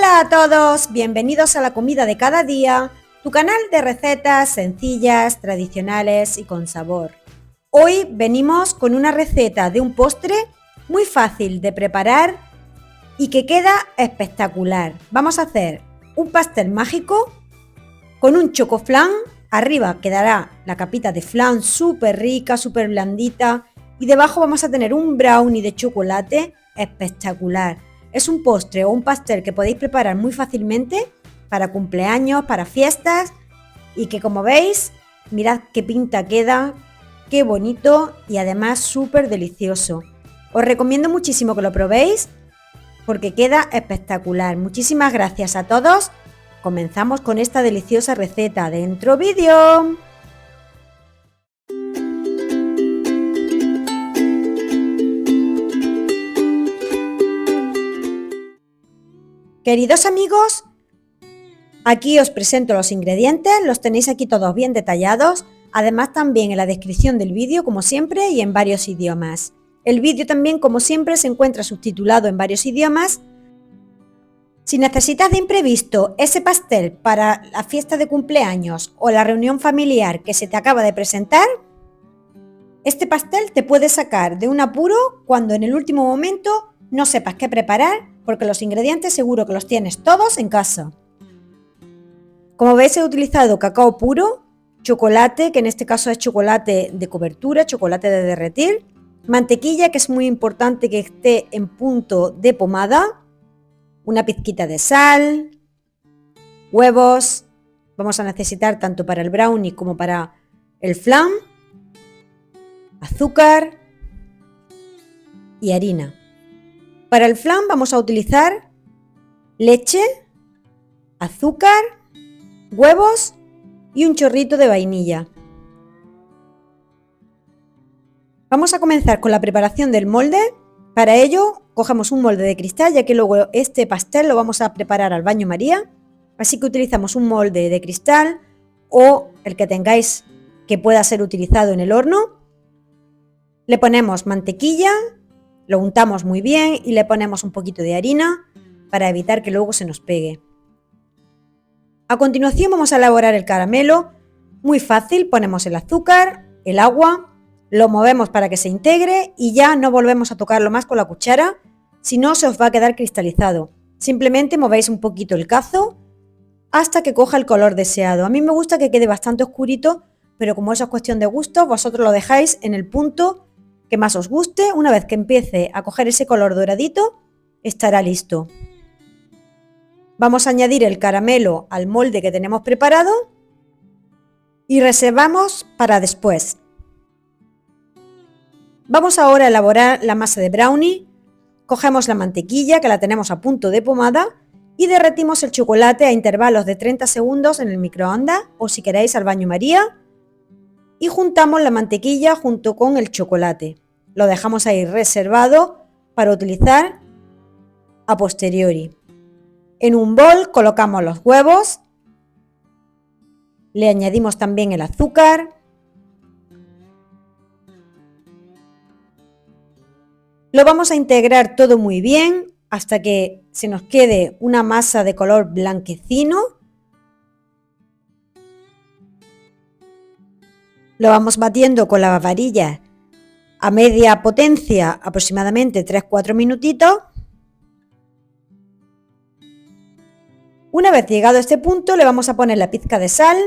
Hola a todos, bienvenidos a La Comida de Cada Día, tu canal de recetas sencillas, tradicionales y con sabor. Hoy venimos con una receta de un postre muy fácil de preparar y que queda espectacular. Vamos a hacer un pastel mágico con un chocoflan. Arriba quedará la capita de flan súper rica, súper blandita y debajo vamos a tener un brownie de chocolate espectacular. Es un postre o un pastel que podéis preparar muy fácilmente para cumpleaños, para fiestas y que, como veis, mirad qué pinta queda, qué bonito y además súper delicioso. Os recomiendo muchísimo que lo probéis porque queda espectacular. Muchísimas gracias a todos. Comenzamos con esta deliciosa receta. ¡Dentro vídeo! Queridos amigos, aquí os presento los ingredientes, los tenéis aquí todos bien detallados, además también en la descripción del vídeo como siempre y en varios idiomas. El vídeo también como siempre se encuentra subtitulado en varios idiomas. Si necesitas de imprevisto ese pastel para la fiesta de cumpleaños o la reunión familiar que se te acaba de presentar, este pastel te puede sacar de un apuro cuando en el último momento no sepas qué preparar, porque los ingredientes seguro que los tienes todos en casa. Como veis, he utilizado cacao puro, chocolate, que en este caso es chocolate de cobertura, chocolate de derretir, mantequilla, que es muy importante que esté en punto de pomada, una pizquita de sal, huevos, vamos a necesitar tanto para el brownie como para el flan, azúcar y harina. Para el flan vamos a utilizar leche, azúcar, huevos y un chorrito de vainilla. Vamos a comenzar con la preparación del molde. Para ello cogemos un molde de cristal, ya que luego este pastel lo vamos a preparar al baño María. Así que utilizamos un molde de cristal o el que tengáis que pueda ser utilizado en el horno. Le ponemos mantequilla, lo untamos muy bien y le ponemos un poquito de harina para evitar que luego se nos pegue. A continuación vamos a elaborar el caramelo. Muy fácil, ponemos el azúcar, el agua, lo movemos para que se integre y ya no volvemos a tocarlo más con la cuchara, si no se os va a quedar cristalizado. Simplemente movéis un poquito el cazo hasta que coja el color deseado. A mí me gusta que quede bastante oscurito, pero como eso es cuestión de gusto, vosotros lo dejáis en el punto que más os guste. Una vez que empiece a coger ese color doradito, estará listo. Vamos a añadir el caramelo al molde que tenemos preparado y reservamos para después. Vamos ahora a elaborar la masa de brownie. Cogemos la mantequilla, que la tenemos a punto de pomada, y derretimos el chocolate a intervalos de 30 segundos en el microondas o, si queréis, al baño María, y juntamos la mantequilla junto con el chocolate. Lo dejamos ahí reservado para utilizar a posteriori. En un bol colocamos los huevos, le añadimos también el azúcar, lo vamos a integrar todo muy bien hasta que se nos quede una masa de color blanquecino. Lo vamos batiendo con la varilla a media potencia aproximadamente 3-4 minutitos. Una vez llegado a este punto le vamos a poner la pizca de sal.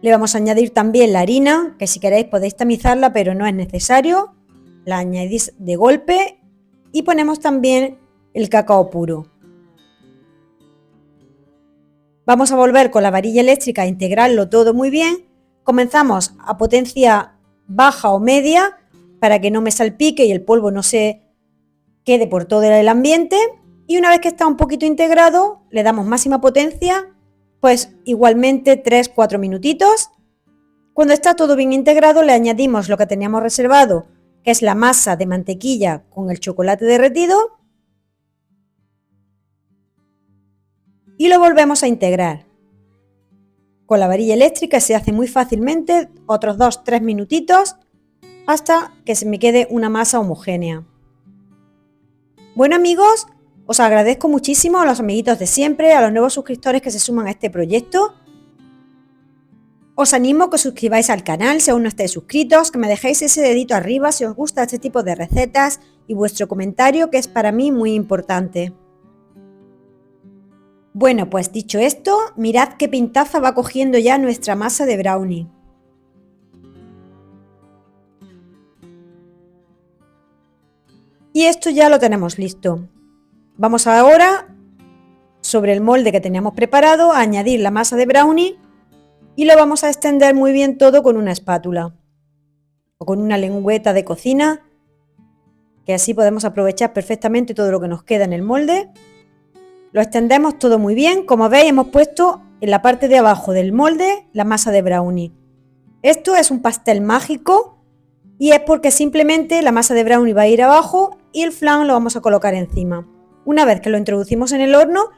Le vamos a añadir también la harina, que si queréis podéis tamizarla, pero no es necesario. La añadís de golpe y ponemos también el cacao puro. Vamos a volver con la varilla eléctrica a integrarlo todo muy bien. Comenzamos a potencia baja o media para que no me salpique y el polvo no se quede por todo el ambiente. Y una vez que está un poquito integrado, le damos máxima potencia, pues igualmente 3-4 minutitos. Cuando está todo bien integrado, le añadimos lo que teníamos reservado, que es la masa de mantequilla con el chocolate derretido, y lo volvemos a integrar. Con la varilla eléctrica se hace muy fácilmente, otros 2-3 minutitos, hasta que se me quede una masa homogénea. Bueno amigos, os agradezco muchísimo a los amiguitos de siempre, a los nuevos suscriptores que se suman a este proyecto. Os animo a que os suscribáis al canal si aún no estáis suscritos, que me dejéis ese dedito arriba si os gusta este tipo de recetas y vuestro comentario, que es para mí muy importante. Bueno, pues dicho esto, mirad qué pintaza va cogiendo ya nuestra masa de brownie. Y esto ya lo tenemos listo. Vamos ahora, sobre el molde que teníamos preparado, a añadir la masa de brownie y lo vamos a extender muy bien todo con una espátula o con una lengüeta de cocina, que así podemos aprovechar perfectamente todo lo que nos queda en el molde. Lo extendemos todo muy bien. Como veis, hemos puesto en la parte de abajo del molde la masa de brownie. Esto es un pastel mágico y es porque simplemente la masa de brownie va a ir abajo y el flan lo vamos a colocar encima. Una vez que lo introducimos en el horno,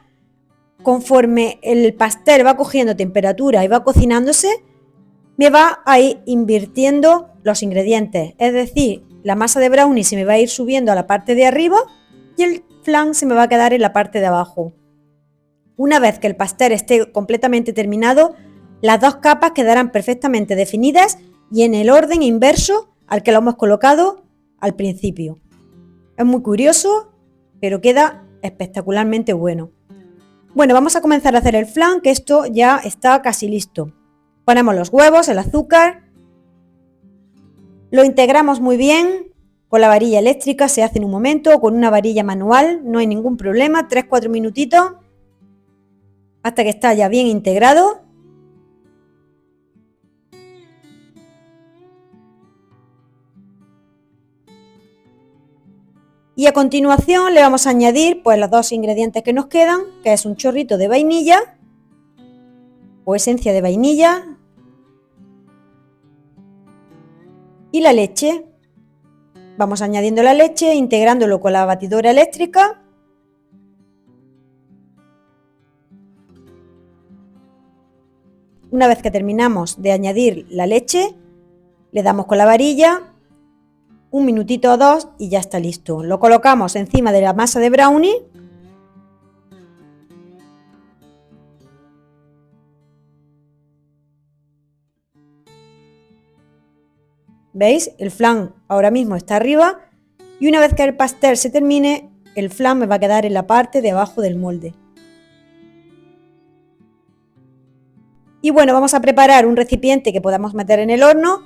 conforme el pastel va cogiendo temperatura y va cocinándose, me va a ir invirtiendo los ingredientes. Es decir, la masa de brownie se me va a ir subiendo a la parte de arriba y el flan se me va a quedar en la parte de abajo. Una vez que el pastel esté completamente terminado, las dos capas quedarán perfectamente definidas y en el orden inverso al que lo hemos colocado al principio. Es muy curioso, pero queda espectacularmente bueno. Bueno, vamos a comenzar a hacer el flan, que esto ya está casi listo. Ponemos los huevos, el azúcar, lo integramos muy bien. Con la varilla eléctrica se hace en un momento, o con una varilla manual, no hay ningún problema, 3-4 minutitos hasta que está ya bien integrado. Y a continuación le vamos a añadir pues los dos ingredientes que nos quedan, que es un chorrito de vainilla o esencia de vainilla y la leche. Vamos añadiendo la leche, integrándolo con la batidora eléctrica. Una vez que terminamos de añadir la leche, le damos con la varilla un minutito o dos y ya está listo. Lo colocamos encima de la masa de brownie. ¿Veis? El flan ahora mismo está arriba y una vez que el pastel se termine, el flan me va a quedar en la parte de abajo del molde. Y bueno, vamos a preparar un recipiente que podamos meter en el horno,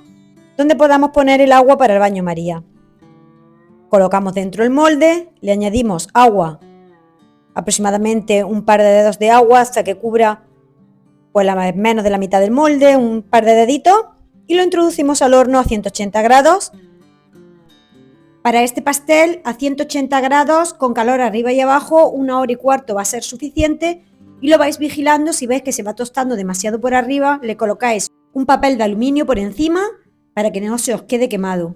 donde podamos poner el agua para el baño María. Colocamos dentro el molde, le añadimos agua, aproximadamente un par de dedos de agua hasta que cubra pues menos de la mitad del molde, un par de deditos, y lo introducimos al horno a 180 grados. Para este pastel a 180 grados con calor arriba y abajo, 1 hora y cuarto va a ser suficiente y lo vais vigilando. Si veis que se va tostando demasiado por arriba, le colocáis un papel de aluminio por encima para que no se os quede quemado.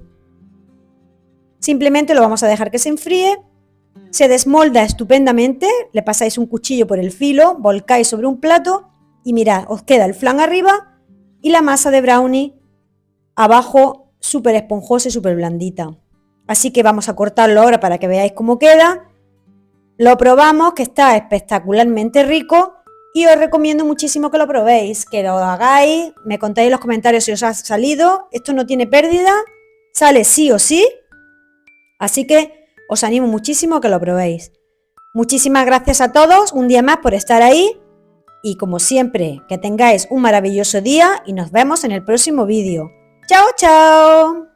Simplemente lo vamos a dejar que se enfríe, se desmolda estupendamente, le pasáis un cuchillo por el filo, volcáis sobre un plato y mirad, os queda el flan arriba y la masa de brownie abajo súper esponjosa y súper blandita. Así que vamos a cortarlo ahora para que veáis cómo queda. Lo probamos, que está espectacularmente rico y os recomiendo muchísimo que lo probéis, que lo hagáis, me contáis en los comentarios si os ha salido. Esto no tiene pérdida, sale sí o sí, así que os animo muchísimo a que lo probéis. Muchísimas gracias a todos un día más por estar ahí y como siempre que tengáis un maravilloso día y nos vemos en el próximo vídeo. ¡Chao, chao!